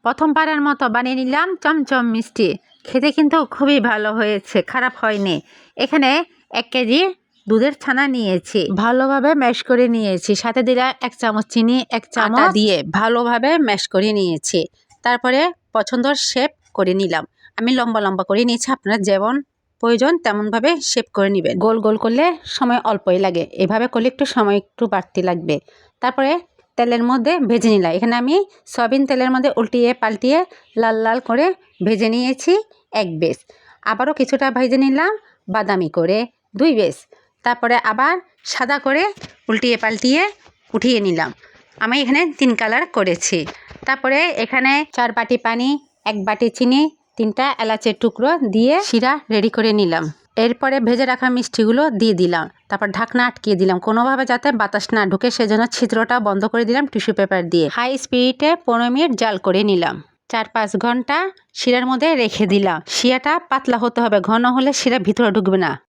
প্রথমবারের মতো বানিয়ে নিলাম চমচম মিষ্টি। খেতে কিন্তু খুবই ভালো হয়েছে, খারাপ হয়নি। এখানে 1 কেজি দুধের ছানা নিয়েছি, ভালোভাবে ম্যাশ করে নিয়েছি। সাথে দিলাম 1 চামচ চিনি, 1 চামচ আটা দিয়ে ভালোভাবে ম্যাশ করে নিয়েছি। তারপরে পছন্দের শেপ করে নিলাম। আমি লম্বা লম্বা করে নিয়েছি, আপনারা যেমন প্রয়োজন তেমনভাবে শেপ করে নেবেন। গোল গোল করলে সময় অল্পই লাগে, এভাবে করলে একটু সময় একটু বাড়তি লাগবে। তারপরে তেলের মধ্যে ভেজে নিলাম। এখানে আমি সয়াবিন তেলের মধ্যে উল্টিয়ে পাল্টিয়ে লাল লাল করে ভেজে নিয়েছি 1 বেশ। আবারও কিছুটা ভেজে নিলাম বাদামি করে 2 বেশ। তারপরে আবার সাদা করে উল্টিয়ে পাল্টিয়ে উঠিয়ে নিলাম। আমি এখানে 3 কালার করেছি। তারপরে এখানে 4 বাটি পানি, 1 বাটি চিনি, 3টা এলাচের টুকরো দিয়ে শিরা রেডি করে নিলাম। এরপরে ভেজে রাখা মিষ্টিগুলো দিয়ে দিলাম। তারপর ঢাকনা আটকিয়ে দিলাম, কোনোভাবে যাতে বাতাস না ঢুকে সেজন্য ছিদ্রটা বন্ধ করে দিলাম টিস্যু পেপার দিয়ে। হাই স্পিডে 15 মিনিট জাল করে নিলাম। 4-5 ঘন্টা শিরার মধ্যে রেখে দিলাম। শিরাটা পাতলা হতে হবে, ঘন হলে শিরা ভিতরে ঢুকবে না।